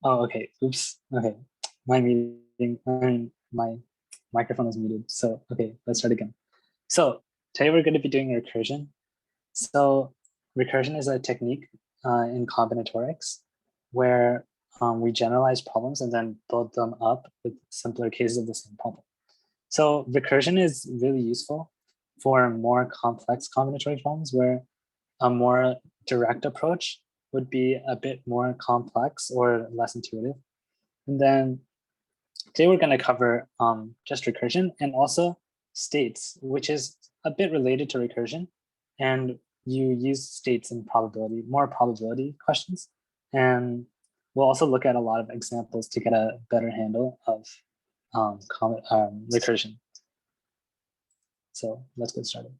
Oh, okay. Oops. Okay. My microphone is muted. So, okay, let's start again. So today we're going to be doing recursion. So recursion is a technique in combinatorics where we generalize problems and then build them up with simpler cases of the same problem. So recursion is really useful for more complex combinatoric problems where a more direct approach would be a bit more complex or less intuitive. And then today we're going to cover just recursion and also states, which is a bit related to recursion. And you use states in probability, more probability questions. And we'll also look at a lot of examples to get a better handle of recursion. So let's get started.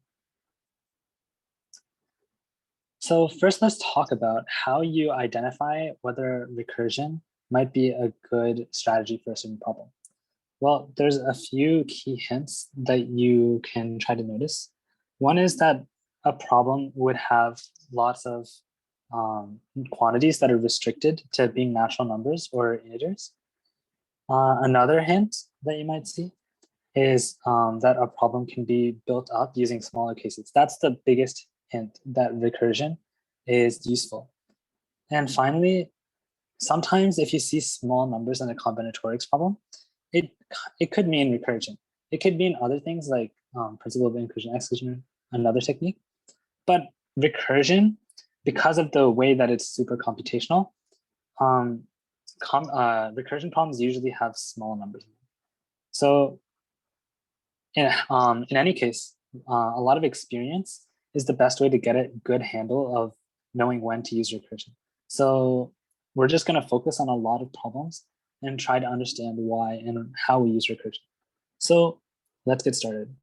So first, let's talk about how you identify whether recursion might be a good strategy for a certain problem. Well, there's a few key hints that you can try to notice. One is that a problem would have lots of quantities that are restricted to being natural numbers or integers. Another hint that you might see is that a problem can be built up using smaller cases. That's the biggest hint that recursion is useful. And finally, sometimes if you see small numbers in a combinatorics problem, it could mean recursion. It could mean other things like principle of inclusion, exclusion, another technique. But recursion, because of the way that it's super computational, recursion problems usually have small numbers. So in any case, a lot of experience is the best way to get a good handle of knowing when to use recursion. So we're just going to focus on a lot of problems and try to understand why and how we use recursion. So let's get started.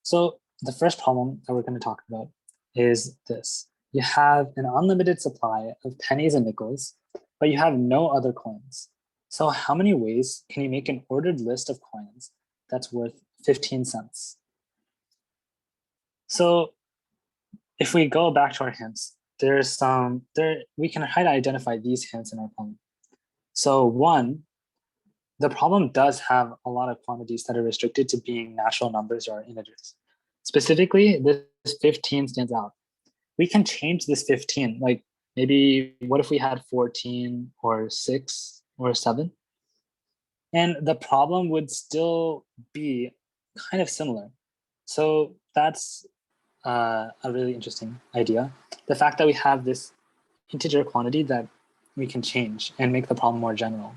So the first problem that we're going to talk about is this. You have an unlimited supply of pennies and nickels, but you have no other coins. So how many ways can you make an ordered list of coins that's worth 15 cents? So if we go back to our hints, we can try to identify these hints in our problem. So one, the problem does have a lot of quantities that are restricted to being natural numbers or integers. Specifically, this 15 stands out. We can change this 15, like maybe what if we had 14 or 6 or 7? And the problem would still be kind of similar. So that's a really interesting idea. The fact that we have this integer quantity that we can change and make the problem more general.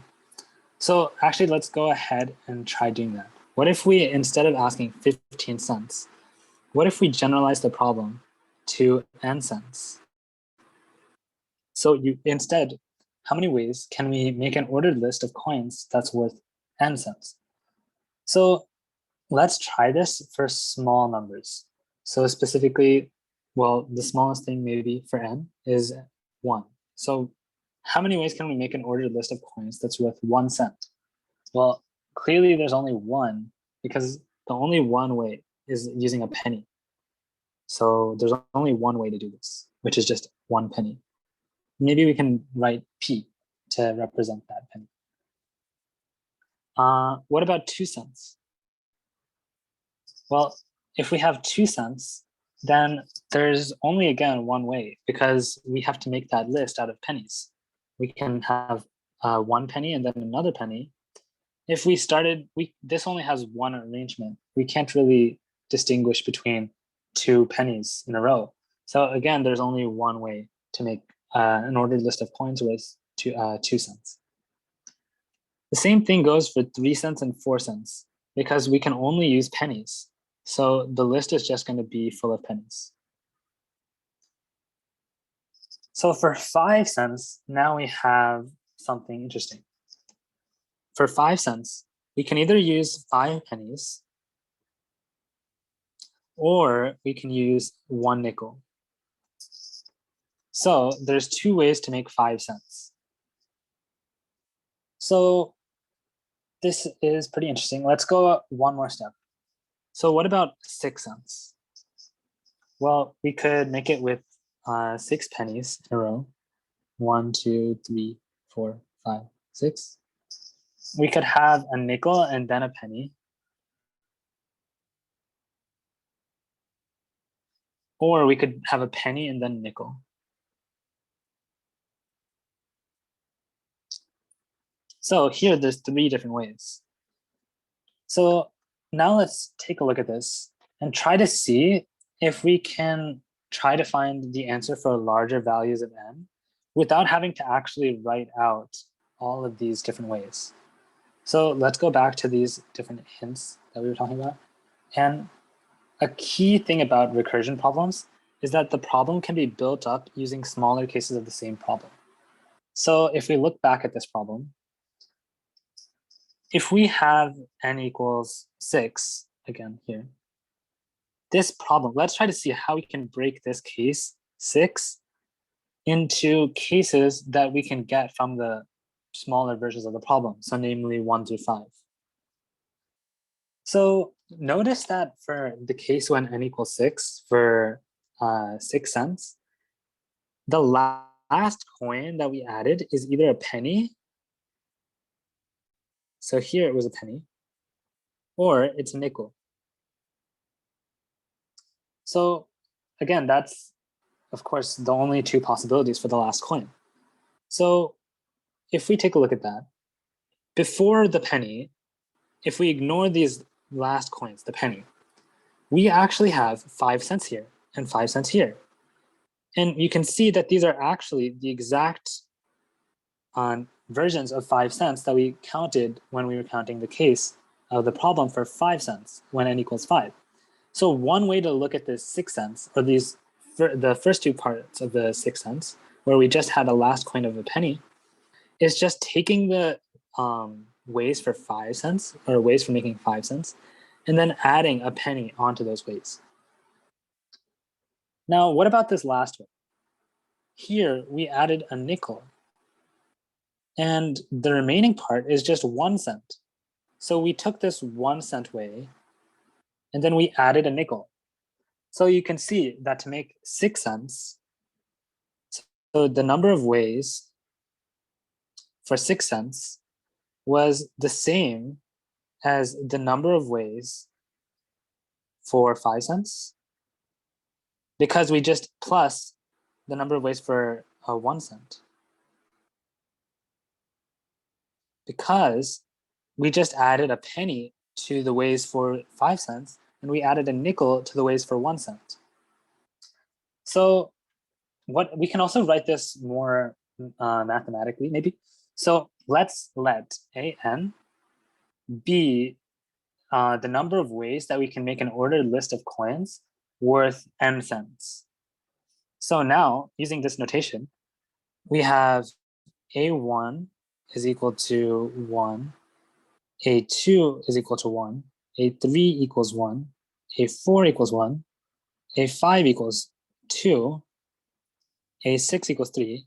So actually, let's go ahead and try doing that. What if we, instead of asking 15 cents, what if we generalize the problem to n cents? So instead, how many ways can we make an ordered list of coins that's worth n cents? So let's try this for small numbers. So specifically, well, the smallest thing maybe for n is 1. So how many ways can we make an ordered list of coins that's worth 1 cent? Well, clearly there's only one, because the only one way is using a penny. So there's only one way to do this, which is just 1 penny. Maybe we can write P to represent that penny. What about 2 cents? Well, if we have 2 cents, then there's only, again, one way, because we have to make that list out of pennies. We can have 1 penny and then another penny. If we started, this only has one arrangement. We can't really distinguish between 2 pennies in a row. So again, there's only one way to make an ordered list of coins with 2 cents. The same thing goes for 3 cents and 4 cents, because we can only use pennies. So the list is just going to be full of pennies. So for 5 cents, now we have something interesting. for 5 cents, we can either use 5 pennies or we can use 1 nickel. So there's 2 ways to make 5 cents. So this is pretty interesting. Let's go one more step. So what about 6 cents? Well, we could make it with 6 pennies in a row. 1, 2, 3, 4, 5, 6. We could have a nickel and then a penny. Or we could have a penny and then nickel. So here there's 3 different ways. So now let's take a look at this and try to see if we can try to find the answer for larger values of n without having to actually write out all of these different ways. So let's go back to these different hints that we were talking about. And a key thing about recursion problems is that the problem can be built up using smaller cases of the same problem. So if we look back at this problem, if we have n equals 6, again here, this problem, let's try to see how we can break this case 6 into cases that we can get from the smaller versions of the problem, so namely 1 through 5. So notice that for the case when n equals 6 for 6 cents, the last coin that we added is either a penny, so here it was a penny, or it's a nickel. So again, that's of course the only 2 possibilities for the last coin. So if we take a look at that, before the penny, if we ignore these last coins, the penny, we actually have 5 cents here and 5 cents here. And you can see that these are actually the exact versions of 5 cents that we counted when we were counting the case of the problem for 5 cents when n equals 5. So one way to look at this 6 cents, or these the first 2 parts of the 6 cents, where we just had a last coin of a penny, is just taking the ways for 5 cents, or ways for making 5 cents, and then adding a penny onto those ways. Now, what about this last one? Here, we added a nickel, and the remaining part is just 1 cent. So we took this 1 cent way, and then we added a nickel. So you can see that to make 6 cents, so the number of ways for 6 cents was the same as the number of ways for 5 cents, because we just plus the number of ways for 1 cent. Because we just added a penny to the ways for 5 cents, and we added a nickel to the ways for 1 cent. So what we can also write this more mathematically, maybe. So let's let an be the number of ways that we can make an ordered list of coins worth n cents. So now, using this notation, we have a1 is equal to 1, a2 is equal to 1, a3 equals 1, a4 equals 1, a5 equals 2, a6 equals 3.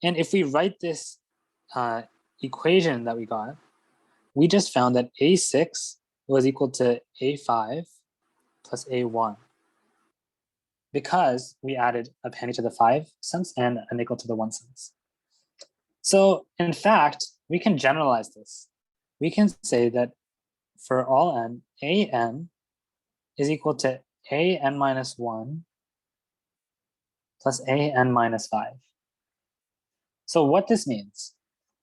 And if we write this equation that we got, we just found that a6 was equal to a5 plus a1, because we added a penny to the 5 cents and a nickel to the 1 cents. So in fact, we can generalize this. We can say that for all n, an is equal to an minus 1 plus an minus 5. So what this means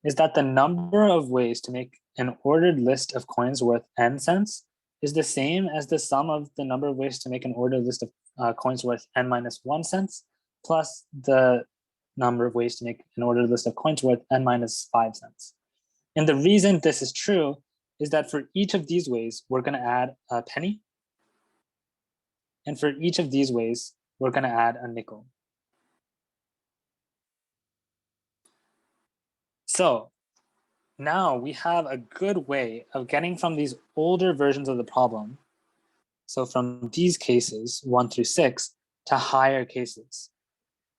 is that the number of ways to make an ordered list of coins worth n cents is the same as the sum of the number of ways to make an ordered list of coins worth n minus 1 cents plus the number of ways to make an ordered list of coins worth n minus 5 cents. And the reason this is true is that for each of these ways, we're going to add a penny. And for each of these ways, we're going to add a nickel. So now we have a good way of getting from these older versions of the problem, so from these cases, 1 through 6, to higher cases.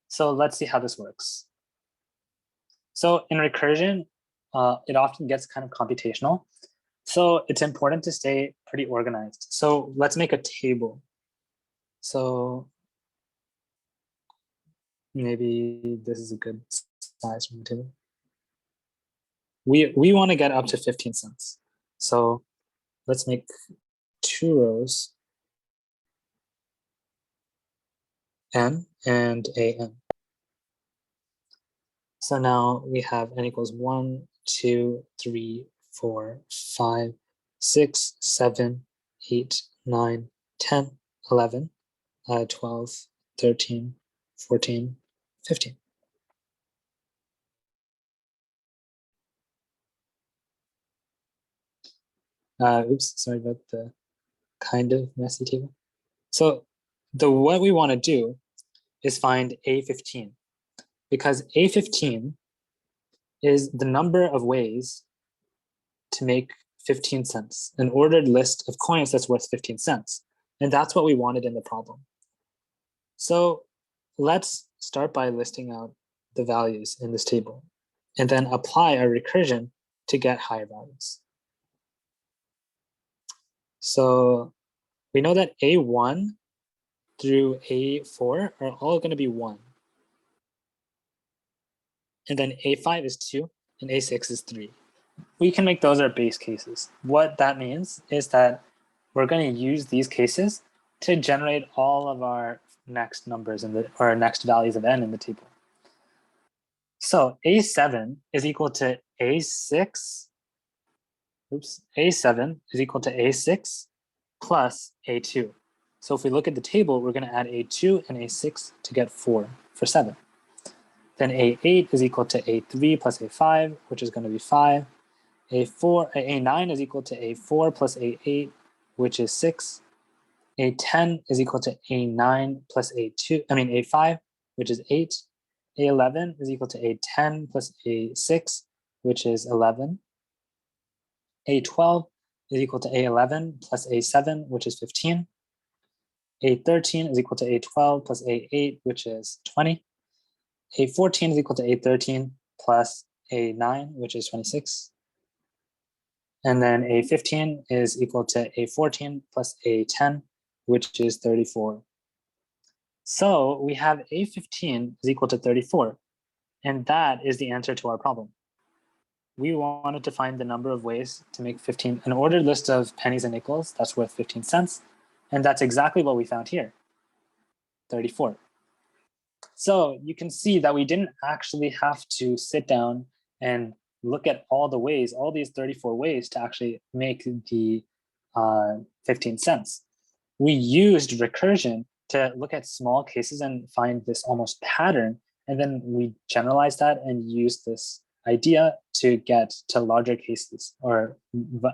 So let's see how this works. So in recursion, it often gets kind of computational. So it's important to stay pretty organized. So let's make a table. So maybe this is a good size from the table. We want to get up to 15 cents. So let's make 2 rows, n and an. So now we have n equals 1, 2, 3, 4, 5, 6, 7, 8, 9, 10, 11, 12, 13, 14, 15. Oops, sorry about the kind of messy table. So what we want to do is find A15, because A15 is the number of ways to make 15 cents, an ordered list of coins that's worth 15 cents. And that's what we wanted in the problem. So let's start by listing out the values in this table and then apply our recursion to get higher values. So we know that A1 through A4 are all going to be 1. And then A5 is 2 and A6 is 3. We can make those our base cases. What that means is that we're going to use these cases to generate all of our next numbers or next values of n in the table. So A7 is equal to A6. A7 is equal to A6 plus A2. So if we look at the table, we're going to add A2 and A6 to get 4 for 7. Then A8 is equal to A3 plus A5, which is going to be 5. A9 is equal to A4 plus A8, which is 6. A10 is equal to A9 plus A5, which is 8. A11 is equal to A10 plus A6, which is 11. A12 is equal to A11 plus A7, which is 15. A13 is equal to A12 plus A8, which is 20. A14 is equal to A13 plus A9, which is 26. And then A15 is equal to A14 plus A10, which is 34. So we have A15 is equal to 34, and that is the answer to our problem. We wanted to find the number of ways to make 15, an ordered list of pennies and nickels that's worth 15 cents, and that's exactly what we found here, 34. So you can see that we didn't actually have to sit down and look at all the ways, all these 34 ways to actually make the 15 cents. We used recursion to look at small cases and find this almost pattern. And then we generalized that and used this idea to get to larger cases or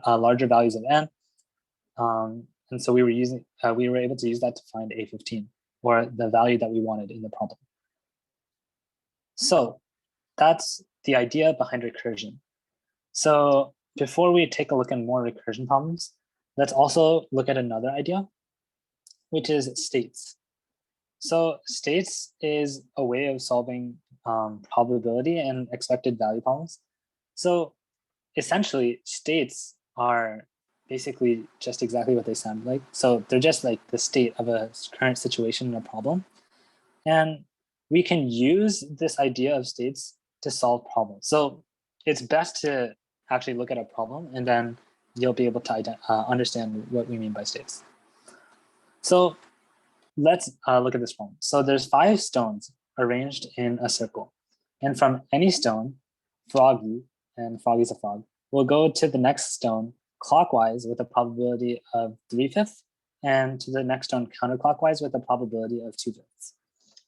larger values of n. And so we were able to use that to find A15, or the value that we wanted in the problem. So that's the idea behind recursion. So before we take a look at more recursion problems, let's also look at another idea, which is states. So states is a way of solving probability and expected value problems. So essentially, states are basically just exactly what they sound like. So they're just like the state of a current situation in a problem. And we can use this idea of states to solve problems. So it's best to actually look at a problem, and then you'll be able to understand what we mean by states. So let's look at this problem. So there's 5 stones arranged in a circle. And from any stone, Froggy, and Froggy's a frog, will go to the next stone clockwise with a probability of 3/5, and to the next stone counterclockwise with a probability of 2/5.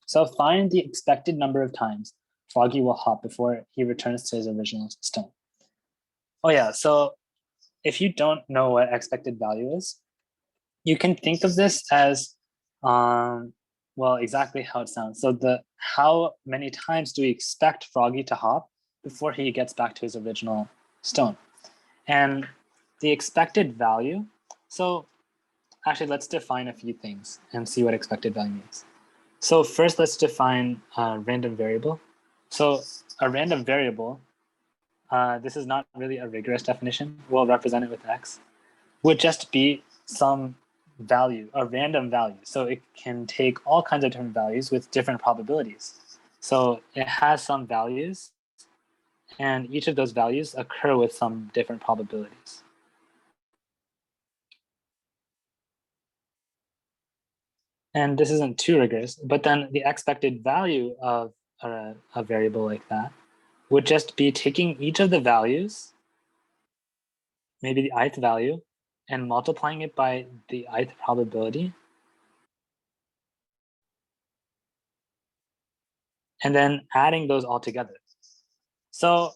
So find the expected number of times Froggy will hop before he returns to his original stone. Oh yeah, so if you don't know what expected value is, you can think of this as, well, exactly how it sounds. So how many times do we expect Froggy to hop before he gets back to his original stone. And the expected value, so actually let's define a few things and see what expected value means. So first let's define a random variable. So a random variable, this is not really a rigorous definition, we'll represent it with x, would just be some value, a random value. So it can take all kinds of different values with different probabilities. So it has some values, and each of those values occur with some different probabilities. And this isn't too rigorous, but then the expected value of a variable like that would just be taking each of the values, maybe the ith value, and multiplying it by the ith probability, and then adding those all together. So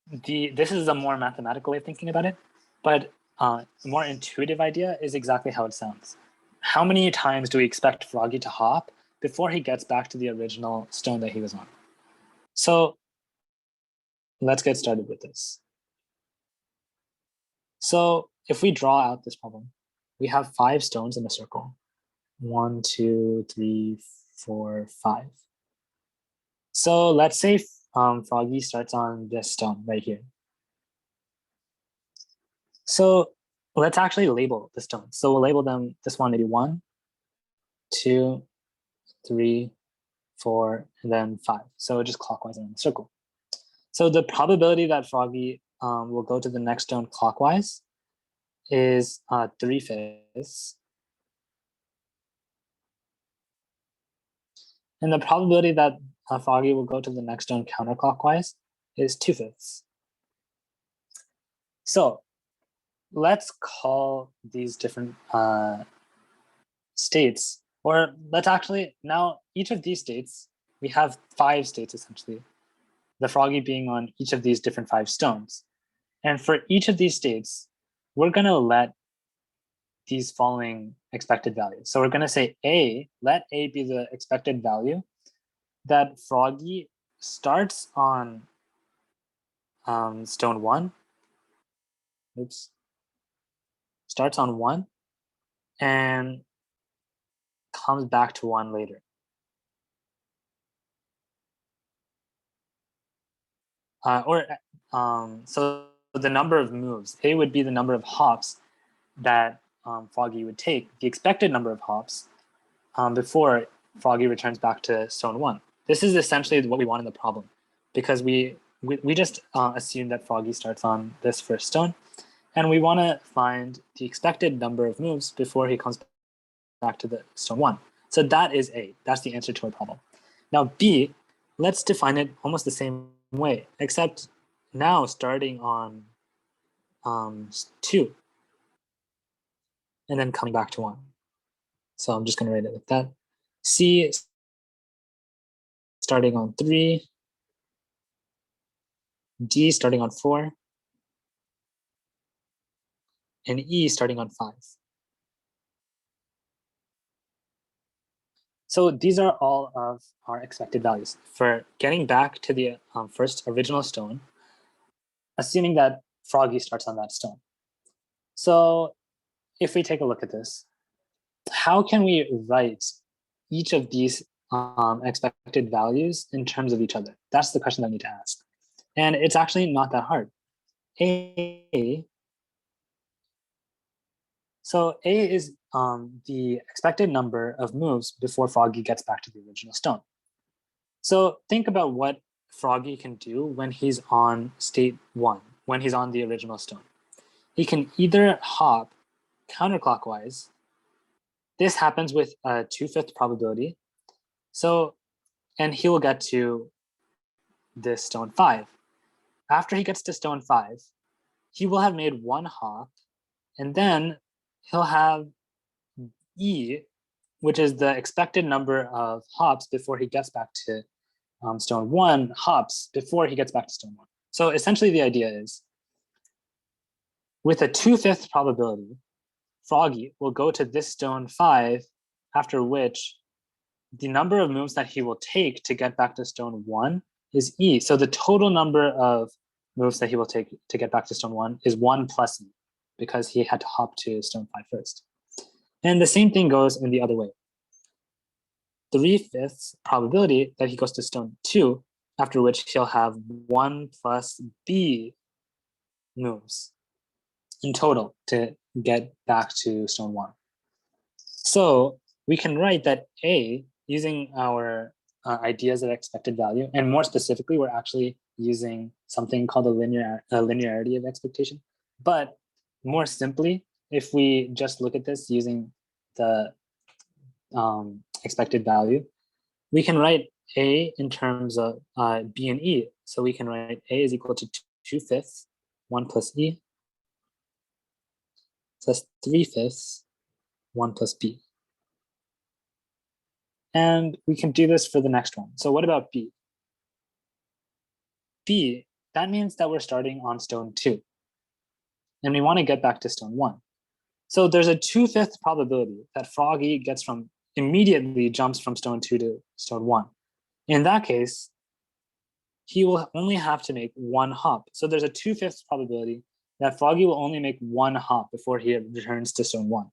this is a more mathematical way of thinking about it, but a more intuitive idea is exactly how it sounds. How many times do we expect Froggy to hop before he gets back to the original stone that he was on? So let's get started with this. So if we draw out this problem, we have 5 stones in a circle. 1, 2, 3, 4, 5. So let's say Froggy starts on this stone right here. So let's actually label the stones. So we'll label them, this one maybe 1, 2, 3, 4, and then 5. So just clockwise around the circle. So the probability that Froggy will go to the next stone clockwise is 3/5. And the probability that Froggy will go to the next stone counterclockwise is 2/5. So let's call these different states, or let's actually, now each of these states, we have 5 states essentially, the Froggy being on each of these different 5 stones. And for each of these states, we're going to let these following expected values. So we're going to say let A be the expected value that Froggy starts on stone 1. Oops. Starts on 1 and comes back to 1 later. So the number of moves, A would be the number of hops that Froggy would take, the expected number of hops before Froggy returns back to stone 1. This is essentially what we want in the problem, because we just assume that Froggy starts on this first stone, and we want to find the expected number of moves before he comes back to the stone 1. So that is A. That's the answer to our problem. Now B, let's define it almost the same way, except now starting on 2 and then coming back to 1. So I'm just going to write it like that. C starting on 3, D starting on 4, and E starting on 5. So these are all of our expected values for getting back to the first original stone, assuming that Froggy starts on that stone. So if we take a look at this, how can we write each of these expected values in terms of each other? That's the question that I need to ask. And it's actually not that hard. So A is the expected number of moves before Froggy gets back to the original stone. So think about what Froggy can do when he's on state 1, when he's on the original stone. He can either hop counterclockwise. This happens with a 2/5 probability. So, and he will get to this stone 5. After he gets to stone 5, he will have made 1 hop, and then he'll have E, which is the expected number of hops before he gets back to stone 1, hops before he gets back to stone 1. So essentially the idea is, with a 2/5 probability, Froggy will go to this stone 5, after which the number of moves that he will take to get back to stone 1 is E. So the total number of moves that he will take to get back to stone 1 is 1 plus e, because he had to hop to stone 5 first. And the same thing goes in the other way. 3/5 probability that he goes to stone 2, after which he'll have 1 plus b moves in total to get back to stone 1. So we can write that A, using our ideas of expected value, and more specifically, we're actually using something called a linearity of expectation. But more simply, if we just look at this using the expected value, we can write A in terms of B and E. So we can write A is equal to 2/5, 1 plus E, plus 3/5, 1 plus B. And we can do this for the next one. So what about B? B, that means that we're starting on stone 2. And we want to get back to stone 1. So there's a 2/5 probability that Froggy immediately jumps from stone 2 to stone 1. In that case, he will only have to make one hop. So there's a 2/5 probability that Froggy will only make one hop before he returns to stone 1.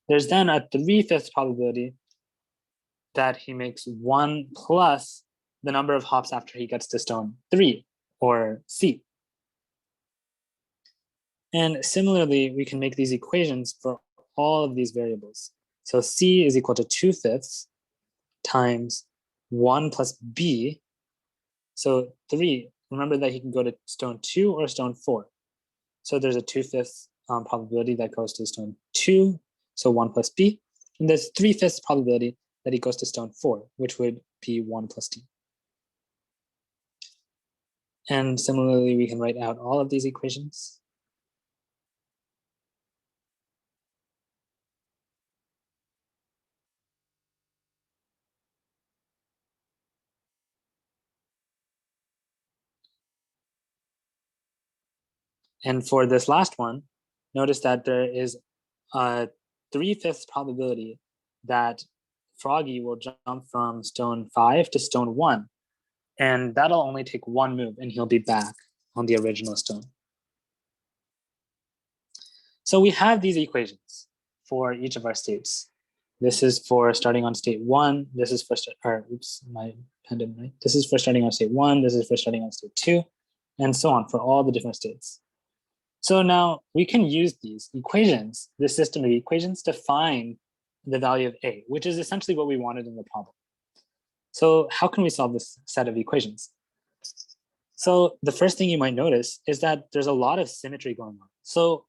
There's then a 3/5 probability that he makes 1 plus the number of hops after he gets to stone 3, or C. And similarly, we can make these equations for all of these variables. So C is equal to 2/5 times 1 plus B. So 3, remember that he can go to stone 2 or stone 4. So there's a 2/5 probability that goes to stone 2, so 1 plus B. And there's 3/5 probability that he goes to stone 4, which would be 1 plus D. And similarly, we can write out all of these equations. And for this last one, notice that there is a 3/5 probability that Froggy will jump from stone 5 to stone 1. And that'll only take one move and he'll be back on the original stone. So we have these equations for each of our states. This is for starting on state 1. This is for, my pen didn't write. This is for starting on state 1. This is for starting on state 2, and so on for all the different states. So now we can use these equations, this system of equations, to find the value of A, which is essentially what we wanted in the problem. So how can we solve this set of equations? So the first thing you might notice is that there's a lot of symmetry going on. So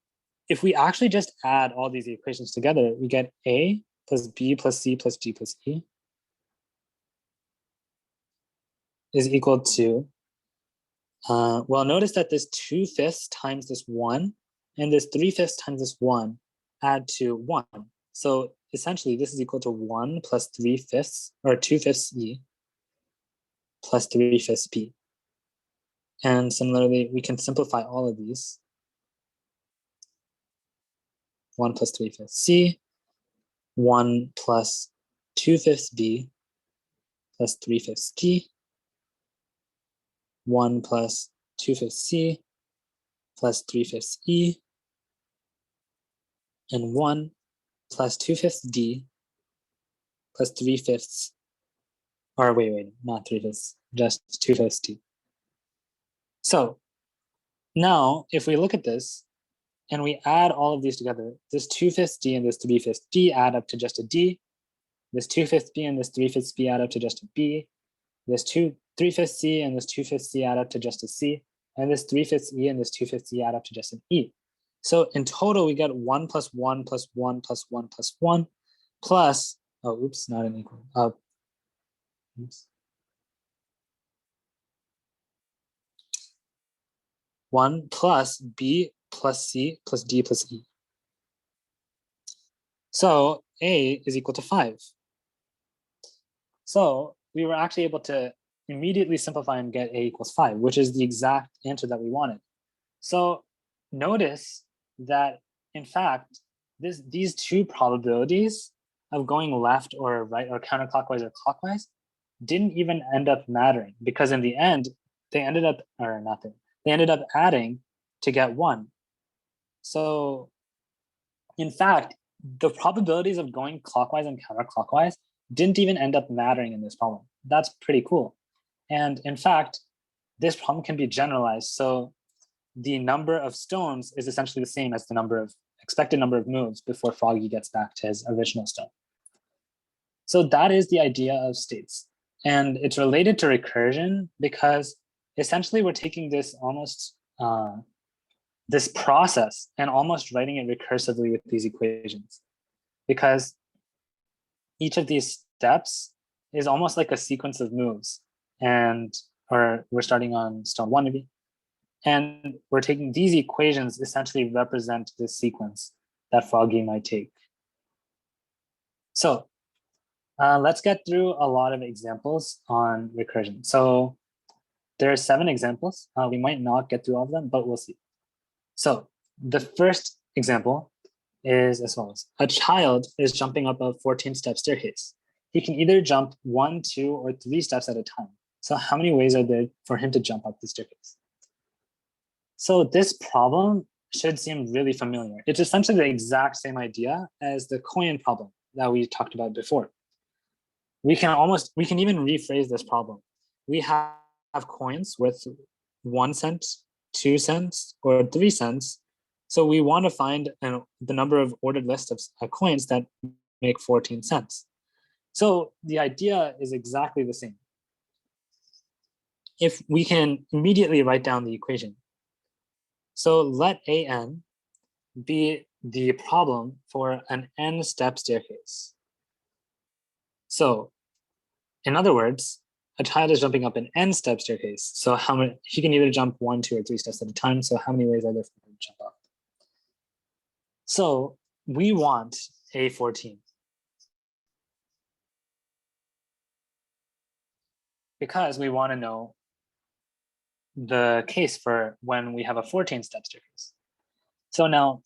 if we actually just add all these equations together, we get A plus B plus C plus D plus E is equal to, well, notice that this 2/5 times this 1 and this 3/5 times this 1 add to 1. So essentially, this is equal to 1 plus 3/5, or 2/5 E plus 3/5 B. And similarly, we can simplify all of these. 1 plus 3/5 C, 1 plus 2/5 B plus 3/5 D, 1 plus 2/5 C plus 3/5 E, and 1 plus 2/5 D plus 3/5, or wait, not 3/5, just 2/5 D. So now if we look at this and we add all of these together, this 2/5 D and this 3/5 D add up to just a D. This 2/5 B and this 3/5 B add up to just a B. This 3/5 C and this 2/5 C add up to just a C. And this 3/5 E and this 2/5 E add up to just an E. So in total, we get 1 plus 1 plus 1 plus 1 plus 1 plus, oh, oops, not an equal. Oops. 1 plus B plus C plus D plus E. So A is equal to 5. So we were actually able to immediately simplify and get A equals 5, which is the exact answer that we wanted. So notice that, in fact, these two probabilities of going left or right or counterclockwise or clockwise didn't even end up mattering, because in the end, they ended up, or nothing. They ended up adding to get 1. So in fact, the probabilities of going clockwise and counterclockwise didn't even end up mattering in this problem. That's pretty cool. And in fact, this problem can be generalized. So the number of stones is essentially the same as the expected number of moves before Froggy gets back to his original stone. So that is the idea of states. And it's related to recursion because essentially we're taking this almost this process and almost writing it recursively with these equations, because each of these steps is almost like a sequence of moves, or we're starting on stone 1 maybe, and we're taking these equations essentially represent this sequence that Froggy might take. So let's get through a lot of examples on recursion. So there are 7 examples. We might not get through all of them, but we'll see. So the first example is as follows. A child is jumping up a 14-step staircase. He can either jump 1, 2, or 3 steps at a time. So how many ways are there for him to jump up the staircase? So this problem should seem really familiar. It's essentially the exact same idea as the coin problem that we talked about before. We can even rephrase this problem. We have coins with 1 cent, 2 cents, or 3 cents. So we want to find the number of ordered list of coins that make 14 cents. So the idea is exactly the same. If we can immediately write down the equation. So let AN be the problem for an n-step staircase. So in other words, a child is jumping up an n-step staircase. So how many? He can either jump 1, 2, or 3 steps at a time. So how many ways are there for him to jump up? So we want A14. Because we want to know the case for when we have a 14-step staircase. So now,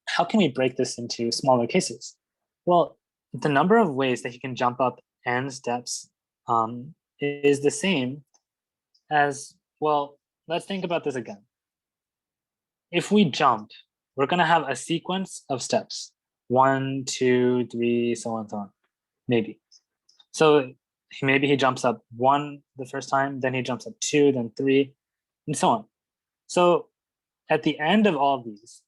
how can we break this into smaller cases? Well, the number of ways that he can jump up n steps is the same as, well, let's think about this again. If we jump, we're going to have a sequence of steps, 1, 2, 3, so on, so on, maybe. So maybe he jumps up 1 the first time, then he jumps up 2, then 3, and so on. So at the end of all of these,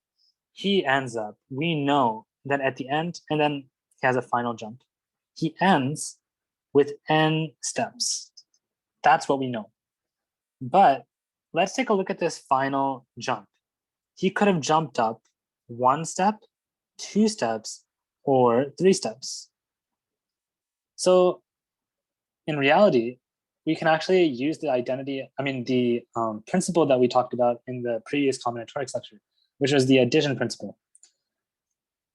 he ends up, we know that at the end, and then he has a final jump. He ends with n steps. That's what we know. But let's take a look at this final jump. He could have jumped up 1 step, 2 steps, or 3 steps. So in reality, we can actually use the principle that we talked about in the previous combinatorics lecture, which was the addition principle.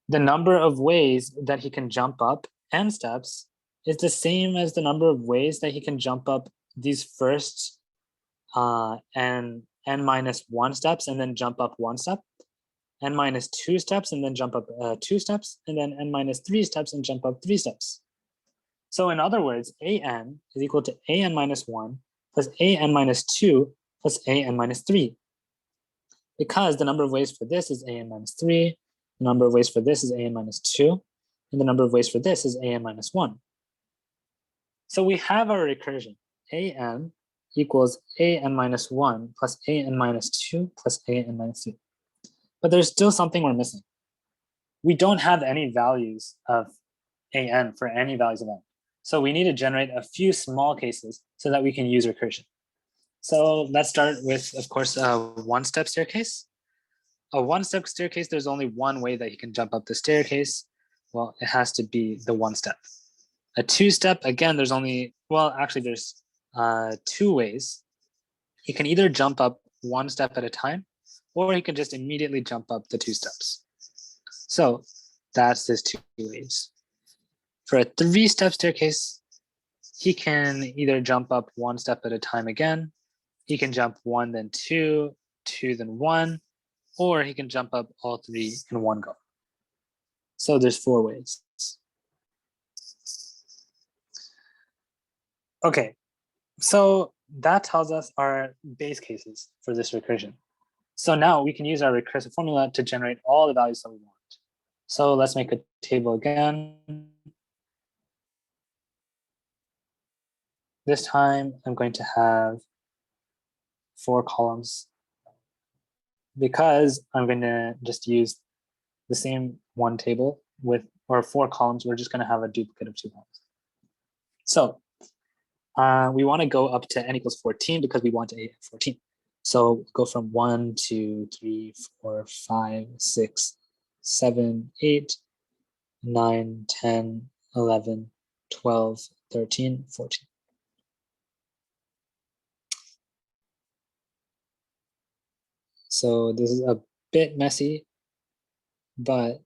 The number of ways that he can jump up n steps is the same as the number of ways that he can jump up these first n minus 1 steps and then jump up 1 step, n minus 2 steps and then jump up 2 steps, and then n minus 3 steps and jump up 3 steps. So in other words, an is equal to an minus 1 plus an minus 2 plus an minus 3. Because the number of ways for this is an minus 3, the number of ways for this is an minus 2, and the number of ways for this is an minus 1. So we have our recursion. An equals an minus 1 plus an minus 2 plus an minus 3. But there's still something we're missing. We don't have any values of an for any values of n. So we need to generate a few small cases so that we can use recursion. So let's start with, of course, a 1-step staircase. A 1-step staircase, there's only one way that he can jump up the staircase. Well, it has to be the 1 step. A 2-step, again, there's 2 ways. He can either jump up 1 step at a time, or he can just immediately jump up the 2 steps. So that's his 2 ways. For a 3-step staircase, he can either jump up 1 step at a time again, he can jump 1, then 2, 2, then 1, or he can jump up all 3 in one go. So there's 4 ways. Okay, so that tells us our base cases for this recursion. So now we can use our recursive formula to generate all the values that we want. So let's make a table again. This time I'm going to have 4 columns because I'm going to just use the same one table with, or 4 columns. We're just going to have a duplicate of 2 columns. So we want to go up to n equals 14 because we want a 14. So go from 1, 2, 3, 4, 5, 6, 7, 8, 9, 10, 11, 12, 13, 14. So this is a bit messy, but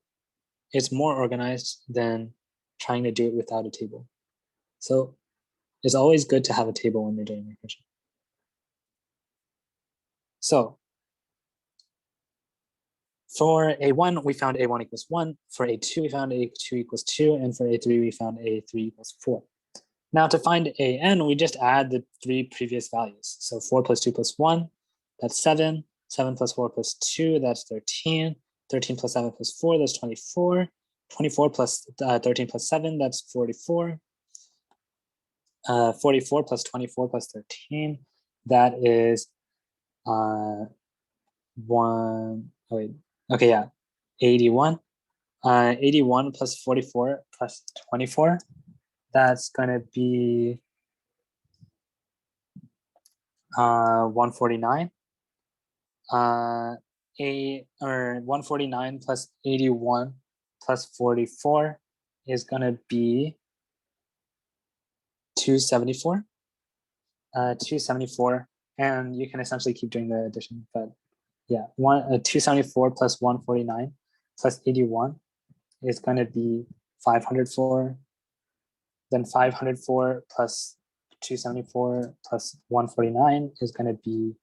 it's more organized than trying to do it without a table. So it's always good to have a table when you're doing recursion. So for A1, we found A1 equals 1. For A2, we found A2 equals 2. And for A3, we found A3 equals 4. Now to find AN, we just add the 3 previous values. So 4 plus 2 plus 1, that's 7. 7 plus 4 plus 2, that's 13. 13 plus 7 plus 4, that's 24. 24 plus 13 plus 7, that's 44. 44 plus 24 plus 13, that is 81. 81 plus 44 plus 24, that's going to be 149. 149 plus 81 plus 44 is going to be 274. 274, and you can essentially keep doing the addition, but yeah, 274 plus 149 plus 81 is going to be 504. Then 504 plus 274 plus 149 is going to be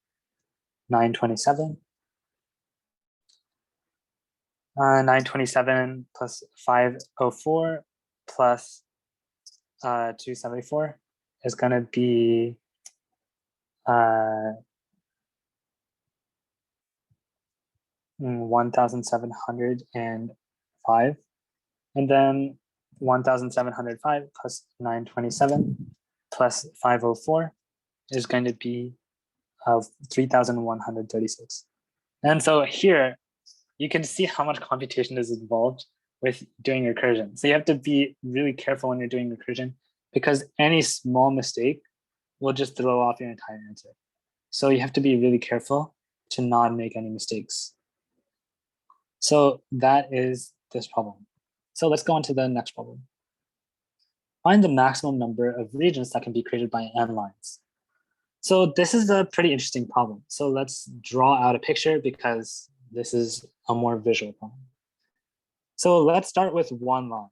927. 927 plus 504 plus 274 is going to be 1,705. And then 1,705 plus 927 plus 504 is going to be 3,136. And so here, you can see how much computation is involved with doing recursion. So you have to be really careful when you're doing recursion because any small mistake will just throw off your entire answer. So you have to be really careful to not make any mistakes. So that is this problem. So let's go on to the next problem. Find the maximum number of regions that can be created by n lines. So this is a pretty interesting problem. So let's draw out a picture because this is a more visual problem. So let's start with one line.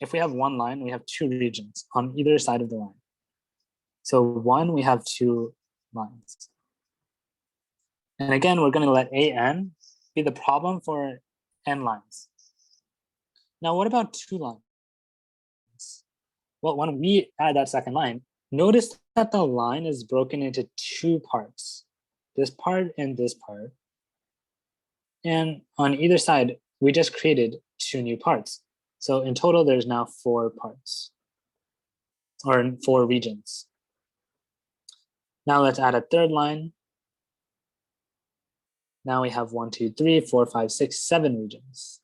If we have one line, we have 2 regions on either side of the line. So 1, we have 2 lines. And again, we're going to let AN be the problem for n lines. Now, what about 2 lines? Well, when we add that second line, notice that the line is broken into 2 parts, this part and this part. And on either side, we just created 2 new parts. So in total, there's now 4 parts, or 4 regions. Now let's add a third line. Now we have 1, 2, 3, 4, 5, 6, 7 regions.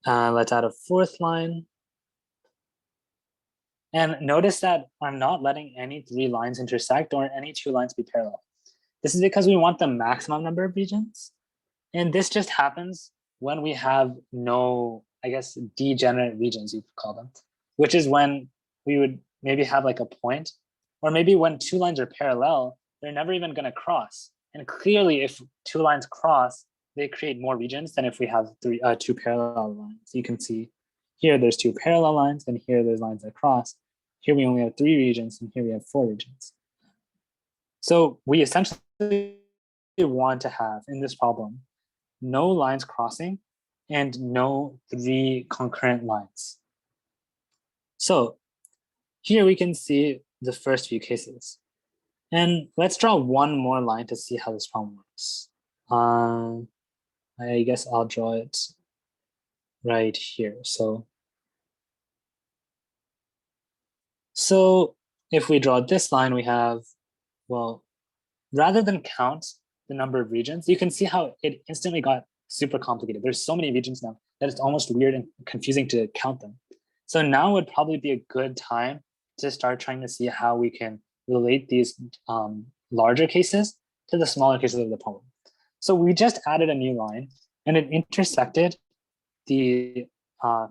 Let's add a 4th line. And notice that I'm not letting any 3 lines intersect or any 2 lines be parallel. This is because we want the maximum number of regions. And this just happens when we have no, I guess, degenerate regions, you could call them, which is when we would maybe have like a point, or maybe when 2 lines are parallel, they're never even going to cross. And clearly, if 2 lines cross, they create more regions than if we have 2 parallel lines. You can see here there's 2 parallel lines, and here there's lines that cross. Here we only have 3 regions, and here we have 4 regions. So we essentially want to have, in this problem, no lines crossing and no 3 concurrent lines. So here we can see the first few cases. And let's draw one more line to see how this problem works. I guess I'll draw it right here. So if we draw this line, we have, well, rather than count the number of regions, you can see how it instantly got super complicated. There's so many regions now that it's almost weird and confusing to count them. So now would probably be a good time to start trying to see how we can relate these larger cases to the smaller cases of the problem. So we just added a new line and it intersected the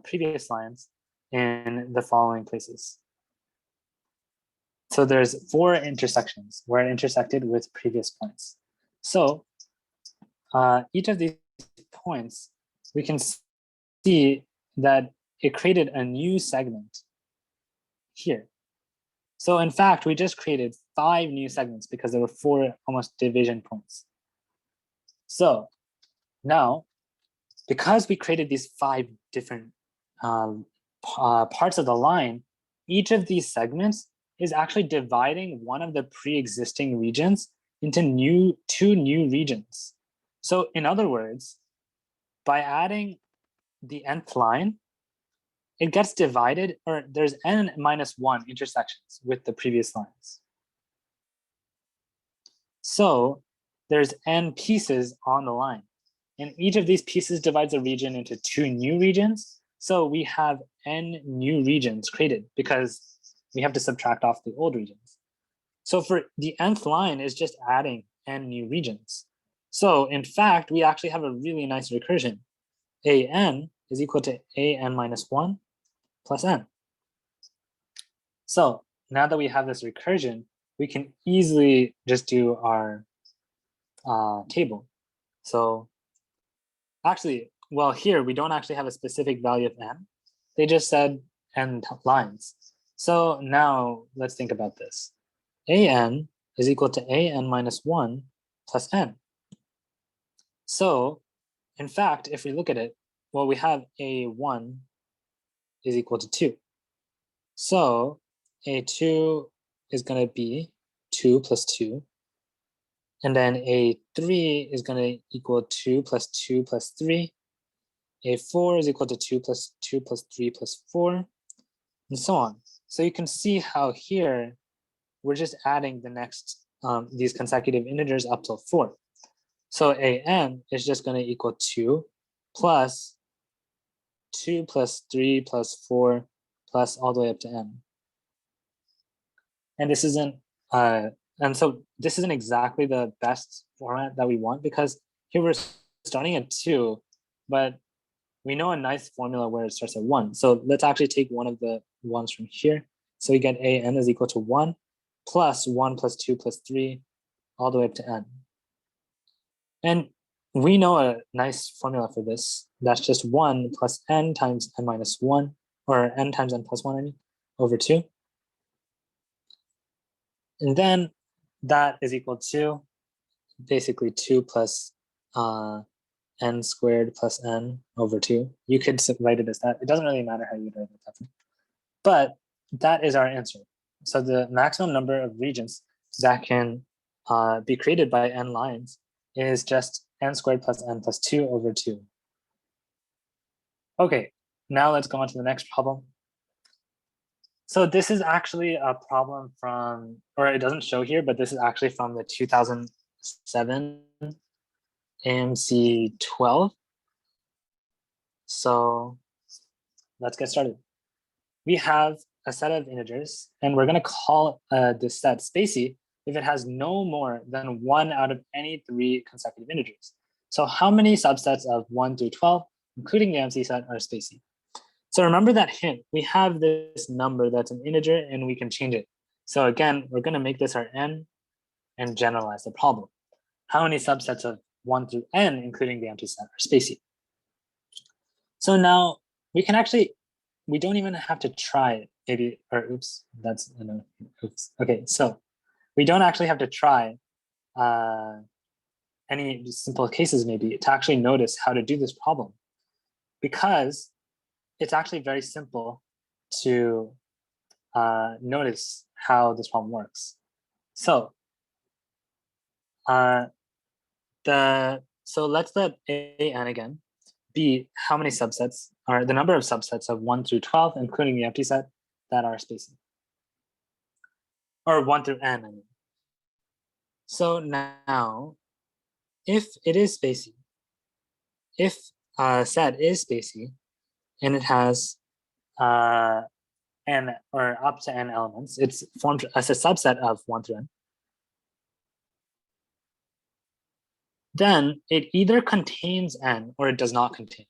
previous lines in the following places. So there's 4 intersections where it intersected with previous points. So each of these points, we can see that it created a new segment here. So in fact, we just created 5 new segments because there were 4 almost division points. So now, because we created these 5 different parts of the line, each of these segments is actually dividing one of the pre-existing regions into 2 new regions. So in other words, by adding the nth line, it gets divided, or there's n minus 1 intersections with the previous lines. So there's n pieces on the line, and each of these pieces divides a region into 2 new regions. So we have n new regions created because we have to subtract off the old regions. So for the nth line is just adding n new regions. So in fact, we actually have a really nice recursion. an is equal to an minus 1 plus n. So now that we have this recursion, we can easily just do our table. So actually, well, here we don't actually have a specific value of n. They just said n lines. So now let's think about this. an is equal to an minus 1 plus n. So in fact, if we look at it, well, we have a1 is equal to 2. So a2 is going to be 2 plus 2. And then a3 is going to equal 2 plus 2 plus 3. a4 is equal to 2 plus 2 plus 3 plus 4, and so on. So you can see how here we're just adding the next, these consecutive integers up till 4. So an is just going to equal 2 plus 2 plus 3 plus 4 plus all the way up to n. And this isn't, and so this isn't exactly the best format that we want, because here we're starting at 2, but we know a nice formula where it starts at 1. So let's actually take one of the ones from here. So we get an is equal to 1 plus 1 plus 2 plus 3 all the way up to n. And we know a nice formula for this. That's just 1 plus n times n minus 1, or n times n plus 1, I mean, over 2. And then that is equal to basically 2 plus n squared plus n over 2. You could write it as that. It doesn't really matter how you write it that way. But that is our answer. So the maximum number of regions that can be created by n lines is just n squared plus n plus 2 over 2. Okay, now let's go on to the next problem. So this is actually a problem from, or it doesn't show here, but this is actually from the 2007 AMC 12. So let's get started. We have a set of integers, and we're going to call this set spacey if it has no more than 1 out of any 3 consecutive integers. So how many subsets of 1 through 12, including the MC set, are spacey? So remember that hint. We have this number that's an integer, and we can change it. So again, we're going to make this our n and generalize the problem. How many subsets of 1 through n, including the empty set, are spacey? So now we can actually, we don't even have to try it, maybe, or oops, that's, oops. Okay, so we don't actually have to try any simple cases maybe to actually notice how to do this problem, because it's actually very simple to notice how this problem works. So so let's let A(n) again be how many subsets are the number of subsets of 1 through 12, including the empty set, that are spacey. Or 1 through n, I mean. So now, if it is spacey, if a set is spacey, and it has n or up to n elements, it's formed as a subset of 1 through n, then it either contains n or it does not contain.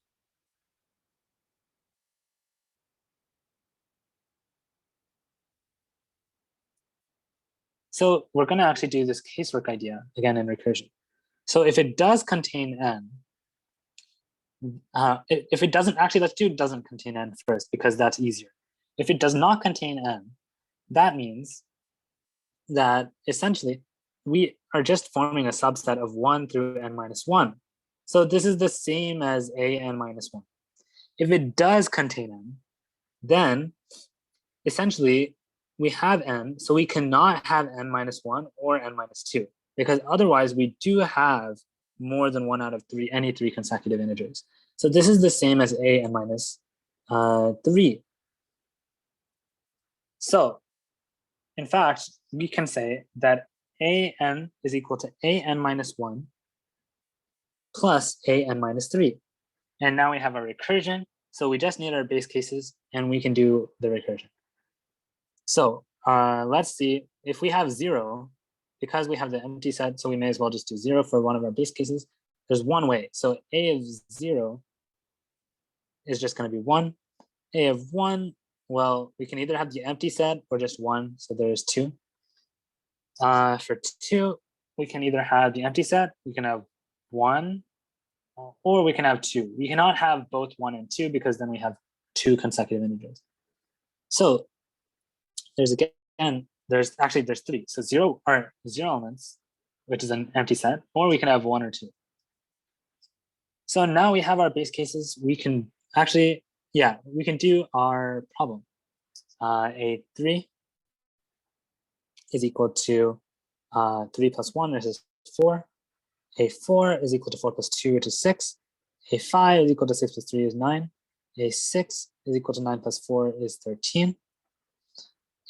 So we're going to actually do this casework idea again in recursion. So if it does contain n, if it doesn't, actually let's do doesn't contain n first because that's easier. If it does not contain n, that means that essentially we are just forming a subset of 1 through n minus 1. So this is the same as a(n minus 1. If it does contain n, then essentially we have n, so we cannot have n minus 1 or n minus 2, because otherwise we do have more than 1 out of 3, any 3 consecutive integers. So this is the same as a(n minus 3. So in fact, we can say that a(n) is equal to a(n minus 1 plus a(n minus 3. And now we have our recursion. So we just need our base cases and we can do the recursion. So let's see if we have 0, because we have the empty set, so we may as well just do 0 for one of our base cases. There's one way. So a of 0 is just going to be 1. A of 1, well, we can either have the empty set or just 1. So there's 2. For 2, we can either have the empty set, we can have 1, or we can have 2. We cannot have both 1 and 2 because then we have 2 consecutive integers. So there's again, there's 3. So 0 elements, which is an empty set, or we can have 1 or 2. So now we have our base cases. We can actually, we can do our problem. A3 is equal to 3 plus 1, which is 4. A4 is equal to 4 plus 2, which is 6. A5 is equal to 6 plus 3 is 9. A6 is equal to 9 plus 4 is 13.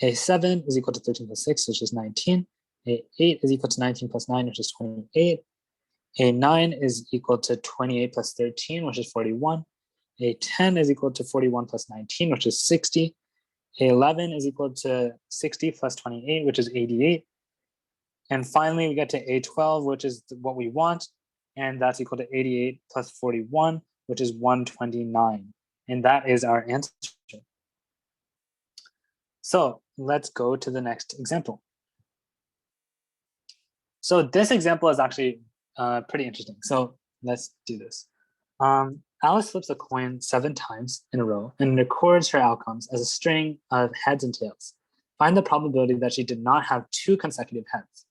A7 is equal to 13 plus 6, which is 19. A8 is equal to 19 plus 9, which is 28. A9 is equal to 28 plus 13, which is 41. A10 is equal to 41 plus 19, which is 60. A11 is equal to 60 plus 28, which is 88. And finally, we get to A12, which is what we want. And that's equal to 88 plus 41, which is 129. And that is our answer. So let's go to the next example. So this example is actually pretty interesting. So let's do this. Alice flips a coin 7 times in a row and records her outcomes as a string of heads and tails. Find the probability that she did not have 2 consecutive heads.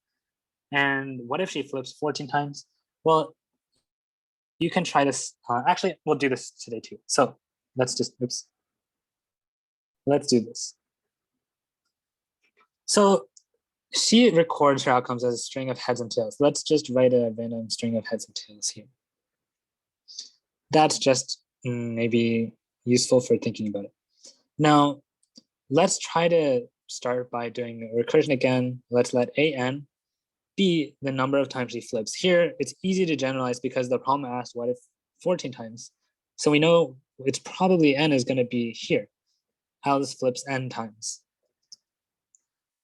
And what if she flips 14 times? Well, you can try this. Actually, we'll do this today too. So let's do this. So she records her outcomes as a string of heads and tails. Let's just write a random string of heads and tails here. That's just maybe useful for thinking about it. Now, let's try to start by doing recursion again. Let's let a(n) be the number of times she flips. Here, it's easy to generalize because the problem asked what if 14 times. So we know it's probably n is going to be here. Alice flips n times.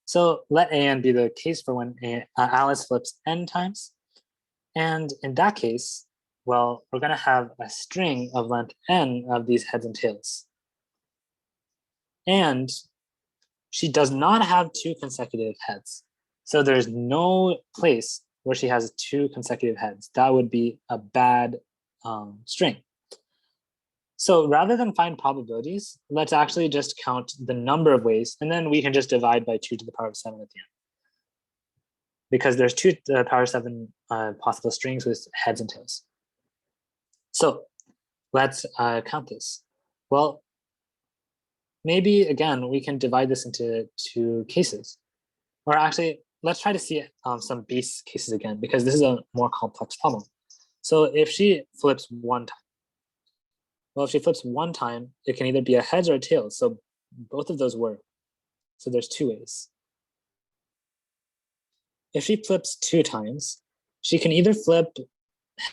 So let a(n) be the case for when Alice flips n times. And in that case, well, we're going to have a string of length n of these heads and tails. And she does not have 2 consecutive heads. So there's no place where she has 2 consecutive heads. That would be a bad string. So rather than find probabilities, let's actually just count the number of ways, and then we can just divide by 2 to the power of 7 at the end. Because there's 2 to the power of 7 possible strings with heads and tails. So let's count this. Well, maybe again, we can divide this into two cases. Or actually, let's try to see some base cases again, because this is a more complex problem. So if she flips one time, well, if she flips one time, it can either be a heads or a tails. So both of those work. So there's two ways. If she flips two times, she can either flip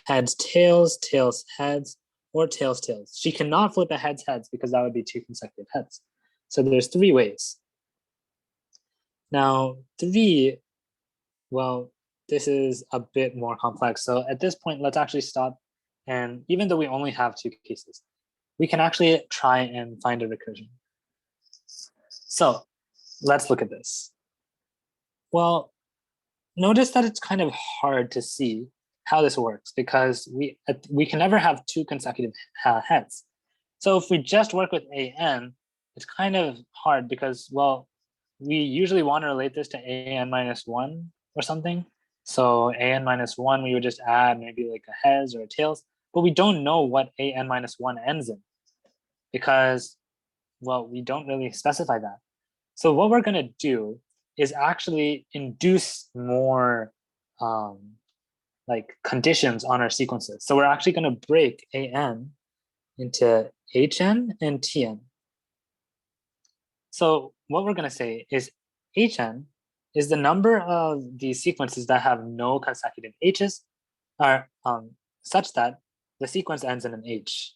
heads, tails, tails, heads, or tails, tails. She cannot flip a heads, heads, because that would be two consecutive heads. So there's three ways. Now, three, well, this is a bit more complex. So at this point, let's actually stop. And even though we only have two cases, we can actually try and find a recursion. So let's look at this. Well, notice that it's kind of hard to see how this works because we can never have two consecutive heads. So if we just work with an, it's kind of hard because, well, we usually want to relate this to an minus one or something. So an minus one, we would just add maybe like a heads or a tails, but we don't know what an minus one ends in because, well, we don't really specify that. So what we're going to do is actually induce more like conditions on our sequences. So we're actually going to break an into hn and tn. So what we're going to say is hn is the number of these sequences that have no consecutive h's are such that the sequence ends in an h.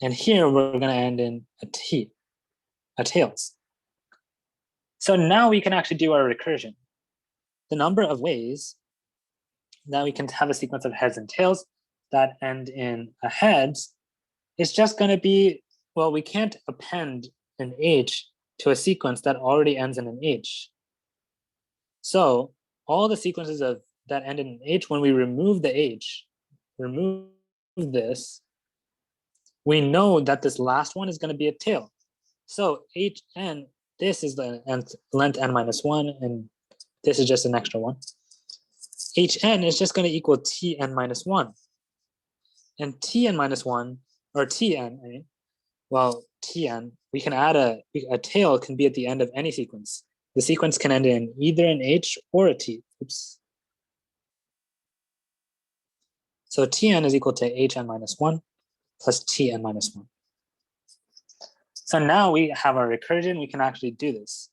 And here we're going to end in a t, a tails. So now we can actually do our recursion. The number of ways that we can have a sequence of heads and tails that end in a heads is just going to be, well, we can't append an h to a sequence that already ends in an h. So all the sequences of that end in an h, when we remove the h, remove this, we know that this last one is going to be a tail. So hn, this is the length n minus one, and this is just an extra one. Hn is just going to equal tn minus one. And tn minus one, or tn, I mean, well, tn, we can add a tail can be at the end of any sequence. The sequence can end in either an h or a t. Oops. So tn is equal to hn minus one plus tn minus one. So now we have our recursion. We can actually do this.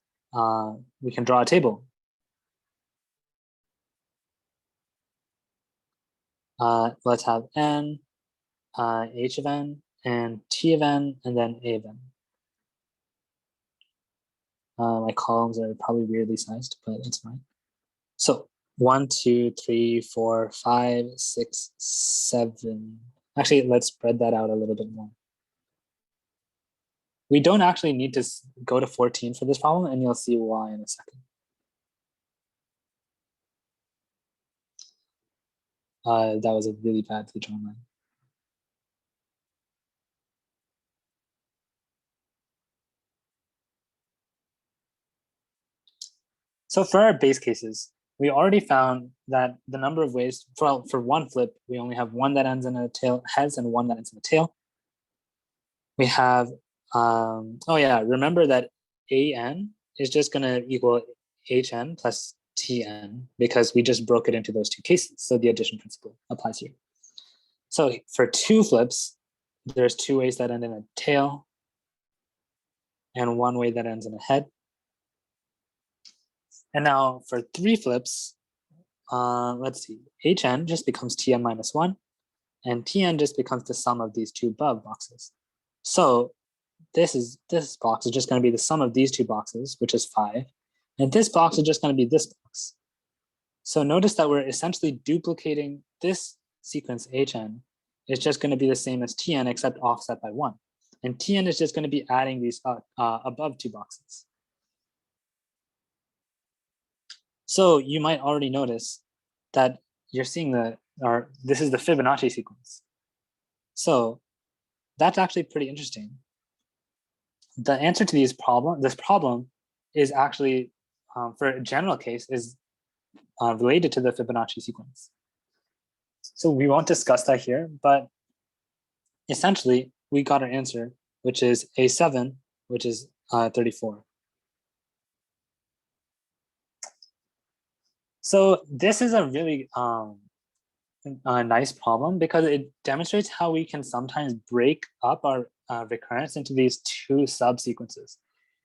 We can draw a table. Let's have n, h of n, and t of n, and then a of n. My columns are probably weirdly sized, but it's fine. So 1, 2, 3, 4, 5, 6, 7. Actually, let's spread that out a little bit more. We don't actually need to go to 14 for this problem, and you'll see why in a second. That was a really badly drawn line. So for our base cases, we already found that the number of ways, for one flip, we only have one that ends in a tail heads and one that ends in a tail. We have, oh yeah, remember that an is just gonna equal hn plus tn because we just broke it into those two cases. So the addition principle applies here. So for two flips, there's two ways that end in a tail and one way that ends in a head. And now for three flips, let's see, hn just becomes tn minus one, and tn just becomes the sum of these two above boxes. So this box is just going to be the sum of these two boxes, which is 5, and this box is just going to be this box. So notice that we're essentially duplicating this sequence hn. It's just going to be the same as tn except offset by 1, and tn is just going to be adding these above two boxes. So you might already notice that you're seeing this is the Fibonacci sequence. So that's actually pretty interesting. The answer to this problem is actually, for a general case, is related to the Fibonacci sequence. So we won't discuss that here, but essentially we got our answer, which is A7, which is 34. So this is a really nice problem because it demonstrates how we can sometimes break up our recurrence into these two subsequences.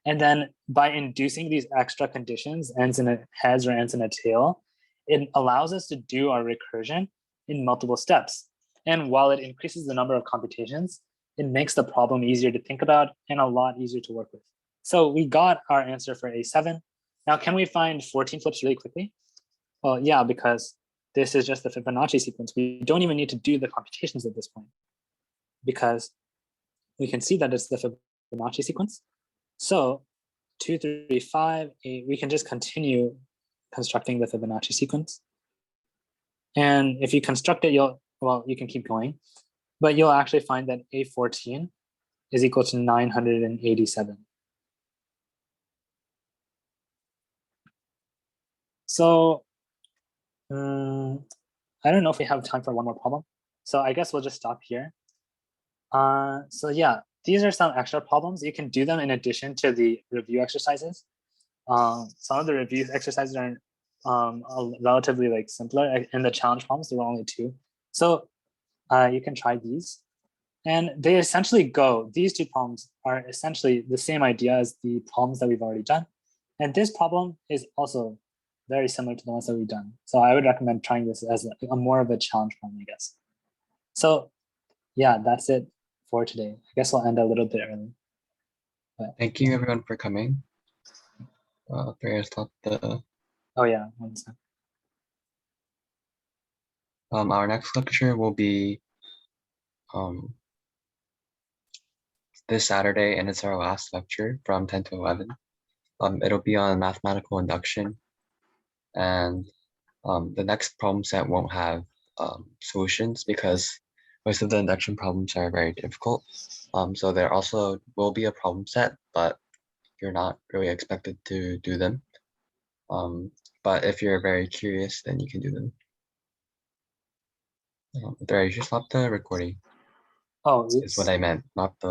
And then by inducing these extra conditions, ends in a heads or ends in a tail, it allows us to do our recursion in multiple steps. And while it increases the number of computations, it makes the problem easier to think about and a lot easier to work with. So we got our answer for A7. Now, can we find 14 flips really quickly? Well, yeah, because this is just the Fibonacci sequence. We don't even need to do the computations at this point because we can see that it's the Fibonacci sequence. So 2, 3, 5, 8, we can just continue constructing the Fibonacci sequence. And if you construct it, you can keep going, but you'll actually find that A14 is equal to 987. So I don't know if we have time for one more problem. So I guess we'll just stop here. So yeah, these are some extra problems. You can do them in addition to the review exercises. Some of the review exercises are relatively like simpler. In the challenge problems, there were only 2. So you can try these. And they essentially these 2 problems are essentially the same idea as the problems that we've already done. And this problem is also very similar to the ones that we've done. So I would recommend trying this as a more of a challenge problem, I guess. So yeah, that's it for today. I guess we'll end a little bit early. But, Thank you everyone for coming. Prayers stop the. Oh yeah, 1 second. Our next lecture will be this Saturday, and it's our last lecture from 10 to 11. It'll be on mathematical induction, and the next problem set won't have solutions because most of the induction problems are very difficult. So there also will be a problem set, but you're not really expected to do them. But if you're very curious, then you can do them. There, you should stop the recording. Oh, is what I meant, not the